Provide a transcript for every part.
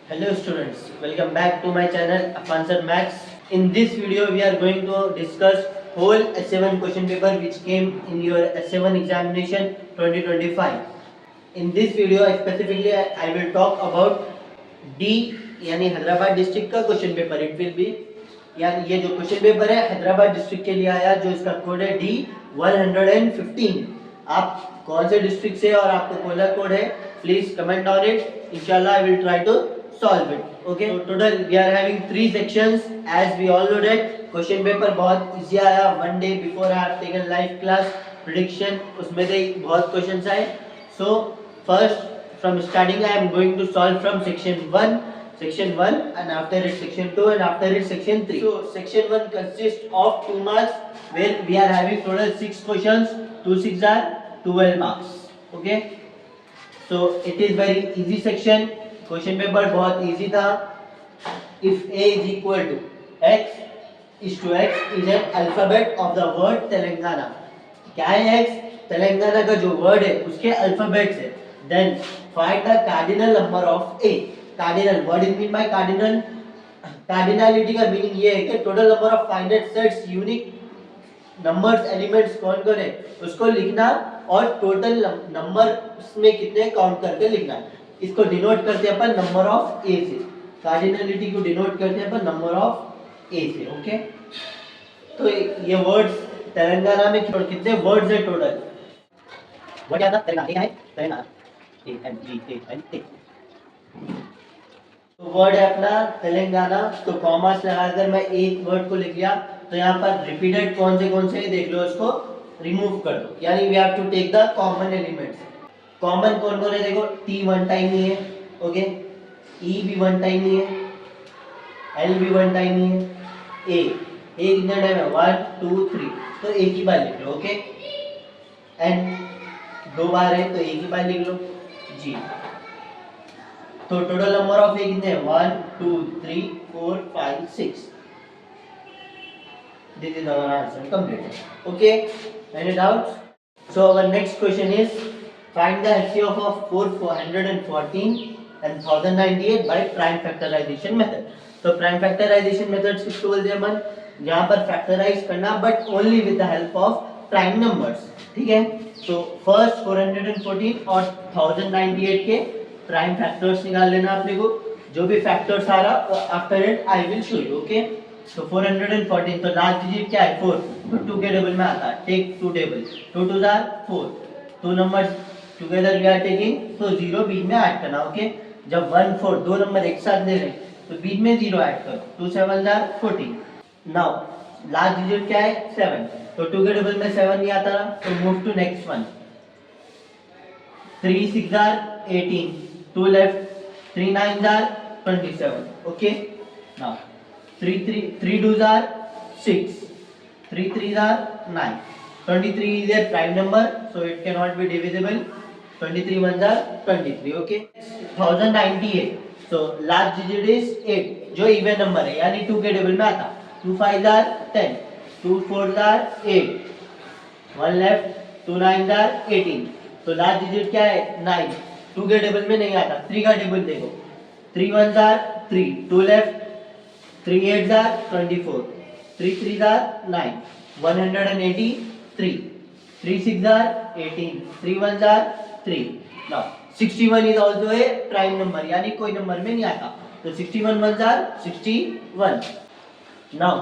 Hello students, welcome back to my channel Afansar Maths. In this video we are going to discuss whole S7 question paper which came in your S7 examination 2025. In this video specifically I will talk about D यानी Hyderabad district का question paper. It will be यानी ये जो question paper है Hyderabad district के लिए आया जो इसका कोड है D115. आप कौन से डिस्ट्रिक्ट से और आपको कौन सा कोड है प्लीज कमेंट ऑन इट. इंशाल्लाह I will try to solve it. Okay, so total we are having 3 sections as we all know that question paper बहुत easy आया. One day before I have taken live class prediction उसमें से बहुत questions आए. So first from starting I am going to solve from section 1 and after it section 2 and after it section 3. So section 1 consists of 2 marks where we are having total 6 questions. 2 6 are 12 marks. Okay, so it is very easy section. Question paper बहुत easy था. If a is equal to x is to x is an alphabet of the word Telangana. क्या है x? Telangana का जो word है उसके alphabet है. Then find the cardinal number of a. Cardinal, what is mean by cardinal? Cardinality का meaning ये है कि total number of finite sets unique numbers elements कौन कौन है उसको लिखना और टोटल नंबर में कितने काउंट करके लिखना. इसको डिनोट करते हैं अपन नंबर ऑफ ए से. कार्डिनलिटी को डिनोट करते हैं अपन नंबर ऑफ ए से. ओके, तो ये वर्ड्स तेलंगाना में कितने वर्ड्स है टोटल? वर्ड क्या था तेलंगाना? है तेलंगाना TLENGANA. तो वर्ड है अपना तेलंगाना. तो कॉमास लगाकर मैं एक वर्ड को लिख लिया. तो यहाँ पर रिपीटेड कौन से देख लो, इसको रिमूव कर दो. यानी we have to take the common elements. Common कौन कौन है देखो. T वन टाइम ही है. ओके, E भी वन टाइम ही है. L भी वन टाइम ही है. A कितना टाइम है? 1 2 3. तो एक ही बार लिख लो. ओके, N 2 बार है तो एक ही बार लिख लो. G तो टोटल नंबर ऑफ ए कितने हैं? 1 2 3 4 5 6. This is our answer completed. Okay, any doubts? So our next question is find the HCF of 414 and 1098 by prime factorization method. तो prime factorization method किसको बोलते हैं अपन? जहाँ पर factorize करना but only with the help of prime numbers. ठीक है, तो first 414 और 1098 के prime factors निकाल लेना अपने को. जो भी factors आ रहा after it I will show you. Okay, तो 414 तो लास्ट डिजिट क्या है? 4. तो 2 के टेबल में आता है. Take 2 table. 2 2 are 4. 2 numbers together we are taking. तो 0 बीच में ऐड करना. ओके, जब 1 4 दो नंबर एक साथ दे रहे तो बीच में 0 ऐड करो. 2 7 आर 14. नाउ लास्ट डिजिट क्या है? 7. तो 2 के टेबल में 7 नहीं आता ना, तो move to next one. 3 6 are 18. 2 लेफ्ट. 3 9 are 27. Okay, now 3 2 are 6. 3 3 are 9. 23 is a prime number so it cannot be divisible. 23 ones are 23. Okay, 1098. so last digit is 8 जो even number है यानी 2 के टेबल में आता. 2 5 are 10. 2 4 are 8. 1 left. 2 9 are 18. तो last digit क्या है? 9. 2 के टेबल में नहीं आता. 3 का टेबल देखो. 3 1s are 3. 2 left. 3 8s are 24. 3 3s are 9. 183. 3 6 are 18. 3 1s are 3. Now 61 is also a prime number यानी कोई नंबर में नहीं आता. तो 61 ones are 61. Now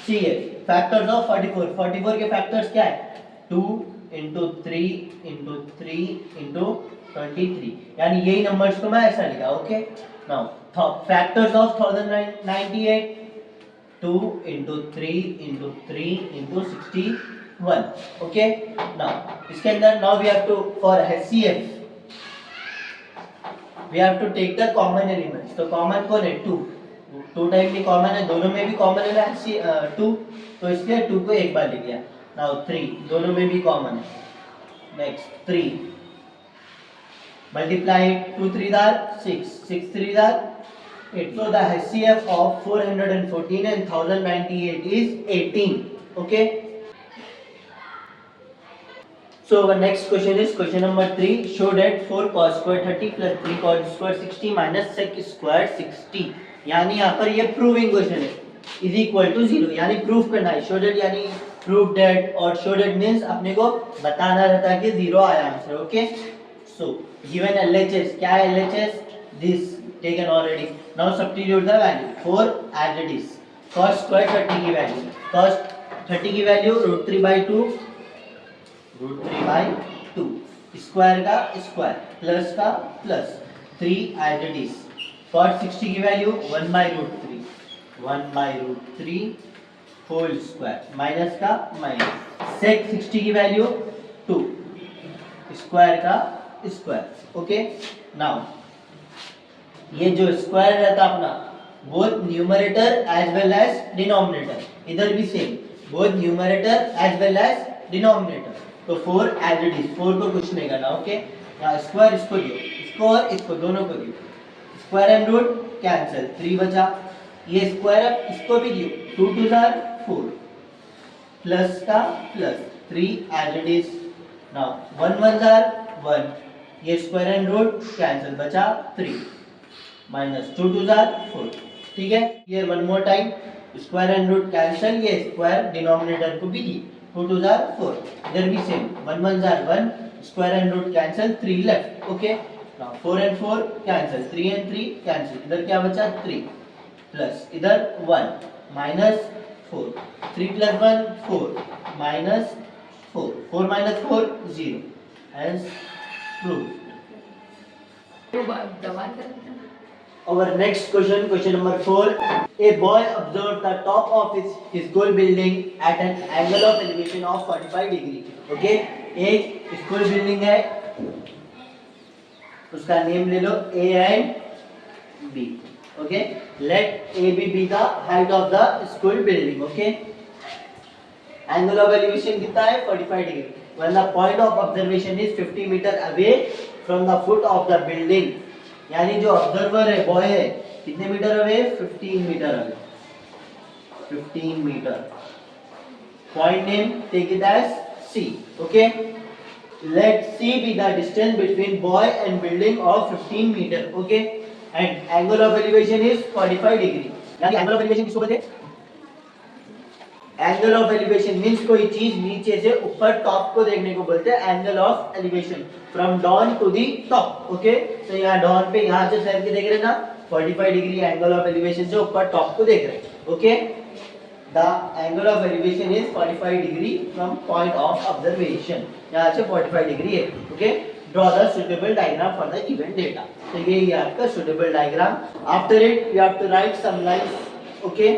see here factors of 44. 44 के factors क्या है? 2 into 3 into 3 into 23. यानी यही numbers को मैं ऐसा लिखा. Okay, now factors of 1098. 2 into 3 into 3 into 61. Okay, now इसके अंदर now we have to for HCF we have to take the common elements. तो common कौन है? 2 टाइप की common है. दोनों में भी common है ना 2. तो इसलिए 2 को एक बार लिख लिया. now 3 दोनों में भी common है. next 3 multiply 2 3 are 6. 6 3 are 8. So the HCF of 414 and 1098 is 18. Okay, So our next question is question number 3. Show that 4 cos square 30 plus 3 cos square 60 minus sec square 60. यानी यहाँ पर ये प्रूविंग क्वेश्चन है, is equal to 0, यानी proof करना है. Show that यानी proof that, और शो डेट मीन्स अपने को बताना रहता है कि 0 आया answer. Okay, so given LHS, क्या है LHS? This taken already. Now substitute the value. 4 as it is. cos square 30 की वैल्यू, cos 30 की वैल्यू √3/2, √3/2, स्क्वायर का स्क्वायर, प्लस का plus, 3 as it is. cos 60 की वैल्यू 1/√3, 1/√3 होल स्क्वायर, माइनस का minus. sec 60 की value 2, square का square. Okay, now ये जो स्क्वायर रहता अपना, both numerator as well as denominator, इधर भी same, both numerator as well as denominator. तो 4 एज इट इज, 4 को कुछ नहीं करना. ओके, यहाँ स्क्वायर इसको दियो, इसको और इसको दोनों को दियो, स्क्वायर एंड रूट कैंसिल, 3 बचा. ये स्क्वायर अब इसको भी दियो, 2 2 जार 4, प्लस का plus, 3 as it is. Now 1 1 जार 1, ये स्क्वायर एंड रूट कैंसिल, बचा 3, माइनस 2 2 जार 4. ठीक है, ये one more time, square and root cancel, ये स्क्वायर डिनोमिनेटर को भी दी, 2 2 जार 4, इधर भी सेम, 1 1 जार 1, square and root cancel, 3 left. Okay, now 4 and 4 cancel, 3 and 3 cancel, इधर क्या बचा 3, प्लस इधर 1, minus 4, 3 plus 1 4, minus 4, 4 minus 4 0. Hence proof. Our next question, question number 4. A boy observed the top of his school building at an angle of elevation of 45 degree. Okay, एक school building है, उसका name ले लो A and B. Okay, let AB be the height of the school building. Okay, angle of elevation कितना है 45 degree. When the point of observation is 50 meter away from the foot of the building. यानी जो observer है, boy है, कितने metre away? 15 metre away, 15 metre. Point name take it as C. Okay, let C be the distance between boy and building of 15 metre. Okay, and angle of elevation is 45 degree. यानी angle of elevation किसको बोलते हैं? Angle of elevation means कोई चीज नीचे से ऊपर top को देखने को बोलते हैं angle of elevation, from down to the top. Okay, तो यहाँ डाउन पे यहाँ से सर के देख रहे हैं ना, 45 डिग्री एंगल ऑफ एलिवेशन से ऊपर टॉप को देख रहे हैं. Okay, the angle of elevation is 45 degree from point of observation, यहाँ से 45 डिग्री है. Okay, draw the suitable diagram for the given data. तो ये आपका suitable diagram. After it you have to write some lines. Okay,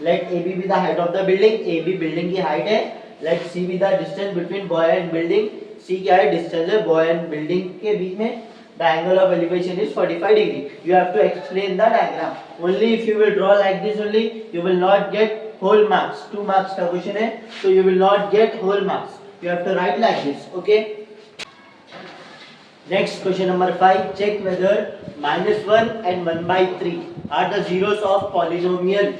let AB be the height of the building. AB building की height है. let C be the distance between boy and building. C क्या है? distance है boy and building के बीच में. the angle of elevation is 45 degree. you have to explain the diagram. only if you will draw like this only, you will not get whole marks. 2 marks का question है, so you will not get whole marks. you have to write like this. okay, next question number 5. check whether -1 and 1/3 are the zeros of polynomial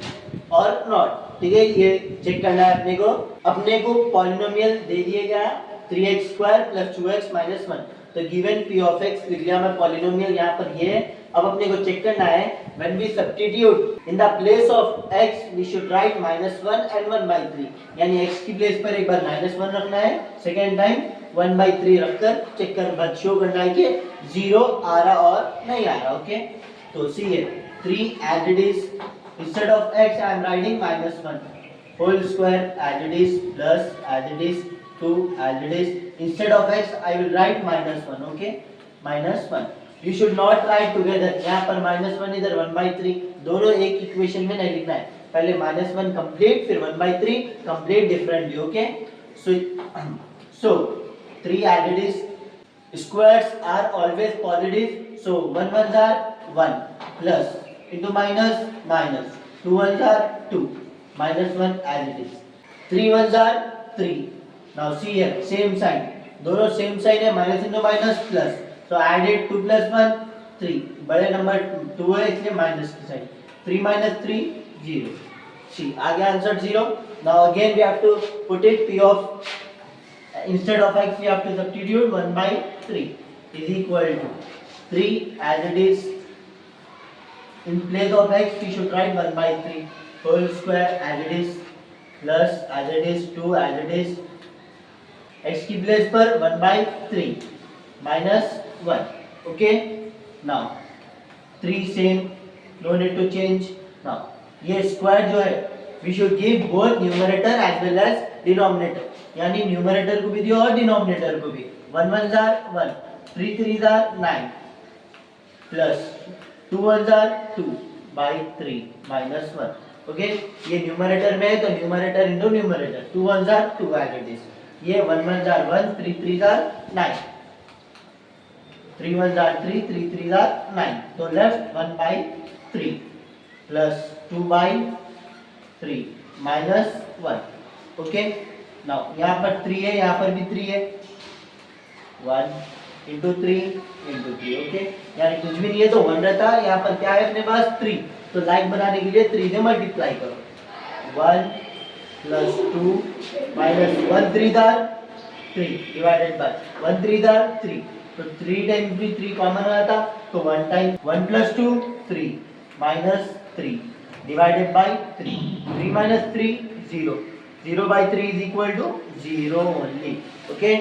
और not. ठीक है, ये check करना है अपने को. अपने को पॉलिनोमियल दे दिए गया 3x² + 2x - 1. तो गिवन p of x लिख लिया मैं पॉलिनोमियल यहाँ पर ये है. अब अपने को चेक करना है when we substitute in the place of x we should write -1 and 1/3. यानी x की प्लेस पर एक बार -1 रखना है, सेकेंड टाइम 1/3 रखकर चेक कर शो करना है कि 0 आ रहा और नहीं आ रहा. ओके, तो सी है 3 as it is. Instead of x I am writing -1 whole square as it is, plus as it is, 2 as it is. Instead of x I will write -1. okay, -1. you should not write together. यहाँ पर -1 इधर 1/3, दोनों एक equation में नहीं लिखना है. पहले -1 कंप्लीट, फिर 1/3 complete differently. Okay, so 3 as it is. squares are always positive, so 1 1s are 1 plus into minus minus, 2 1s are 2, -1 as it is. 3 1s are 3. now see here same sign, दोनों same sign है, minus into minus plus, so add it 2 + 1 3. बड़े number 2 है इसलिए minus की sign. 3 - 3 0. see आ गया answer 0. now again we have to put it p of Instead of x we have to substitute 1 by 3 is equal to 3 as it is. In place of x we should write 1 by 3 whole square as it is, plus as it is 2 as it is, x की place पर 1 by 3 minus 1. Okay, now 3 same, no need to change. Now ये square जो है we should give both numerator as well as denominator, यानी numerator को भी दियो और डिनोमिनेटर को भी. 1 1 जार 1, 3 3 jar 9 plus 2 1 jar 2 by 3 minus 1. Okay, ये न्यूमरेटर में है तो numerator into numerator, 2 1 jar 2 as it is. ये 1 1 जार 1, 3 3 जार 9, 3 1 जार 3, 3 3 जार 9. तो left 1 by 3 plus 2 by 3 minus 1. Okay, now यहाँ पर 3 है, यहाँ पर भी 3 है, 1 into 3 into 3. ओके, यानी कुछ भी नहीं है तो 1 रहता है. यहाँ पर क्या है अपने पास 3, तो लाइक बनाने के लिए 3 से मल्टीप्लाई करो. 1 plus 2 minus 1 3 दार 3 divided by 1 3 दार 3. तो 3 times भी 3 कॉमन आता तो 1 time 1 plus 2 3 minus 3 divided by 3. 3 minus 3 0. 0 by 3 is equal to 0 only. Okay.